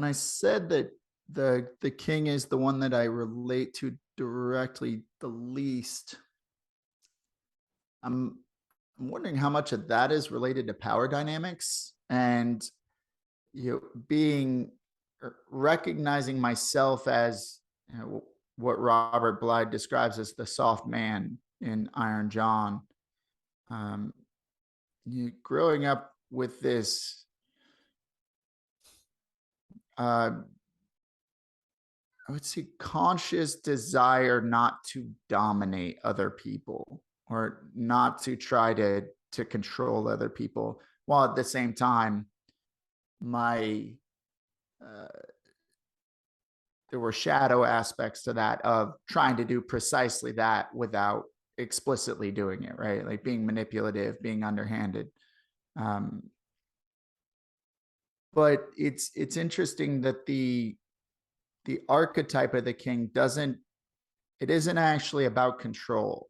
when I said that the king is the one that I relate to directly the least, I'm I'm wondering how much of that is related to power dynamics and being recognizing myself as what Robert Blythe describes as the soft man in Iron John. Um, growing up with this uh, I would say conscious desire not to dominate other people or not to try to control other people, while at the same time my uh, there were shadow aspects to that of trying to do precisely that without explicitly doing it, right? Like being manipulative, being underhanded. Um, but it's interesting that the archetype of the king doesn't it isn't actually about control.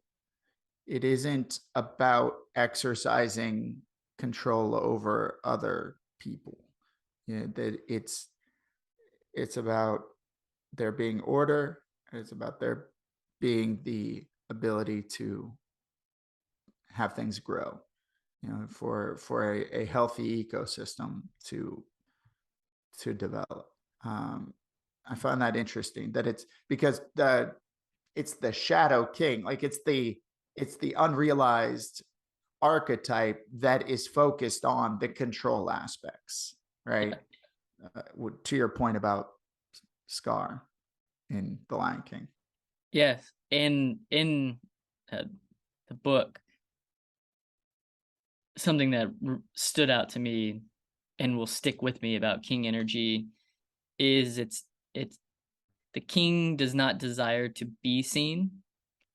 It isn't about exercising control over other people. That it's about there being order. It's about there being the ability to have things grow. For a healthy ecosystem to develop. I find that interesting that it's because it's the shadow king, like it's the unrealized archetype that is focused on the control aspects, right? Uh, to your point about Scar in The Lion King. Yes, in uh, the book, something that stood out to me and will stick with me about king energy is it's the king does not desire to be seen,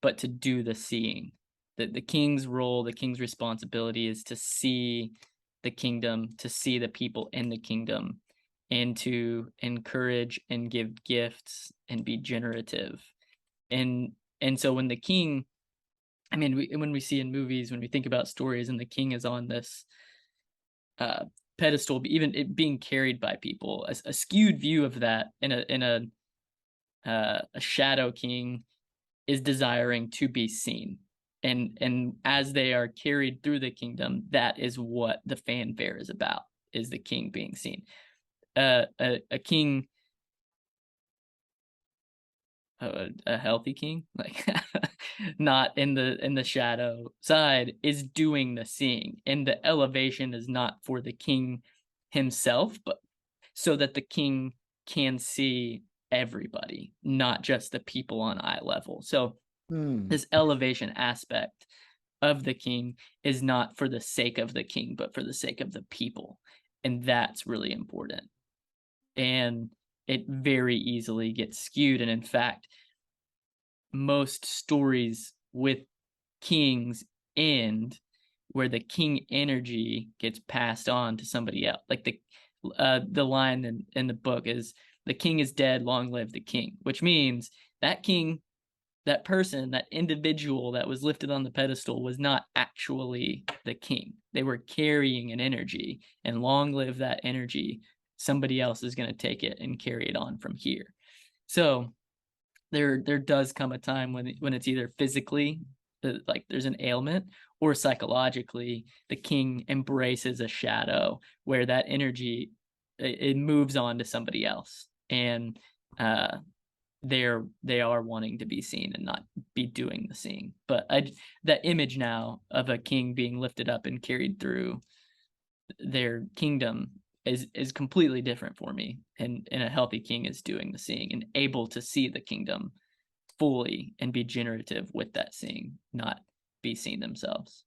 but to do the seeing. The king's role, the king's responsibility is to see the kingdom, to see the people in the kingdom, and to encourage and give gifts and be generative. And and so when the king, I mean, when we see in movies, when we think about stories, and the king is on this uh, pedestal, even it being carried by people, a skewed view of that in a shadow king is desiring to be seen, and as they are carried through the kingdom, that is what the fanfare is about, is the king being seen. A king, a healthy king, like not in the shadow side, is doing the seeing, and the elevation is not for the king himself, but so that the king can see everybody, not just the people on eye level. So Hmm. this elevation aspect of the king is not for the sake of the king, but for the sake of the people, and that's really important. And it very easily gets skewed, and in fact, most stories with kings end where the king energy gets passed on to somebody else. Like the line in the book is, "The king is dead, long live the king," which means that king, that person, that individual that was lifted on the pedestal was not actually the king. They were carrying an energy, and long live that energy. Somebody else is going to take it and carry it on from here. So there does come a time when it's either physically, like there's an ailment, or psychologically the king embraces a shadow where that energy, it moves on to somebody else, and uh they are wanting to be seen and not be doing the seeing. But that image now of a king being lifted up and carried through their kingdom is completely different for me. And a healthy king is doing the seeing and able to see the kingdom fully and be generative with that seeing, not be seen themselves.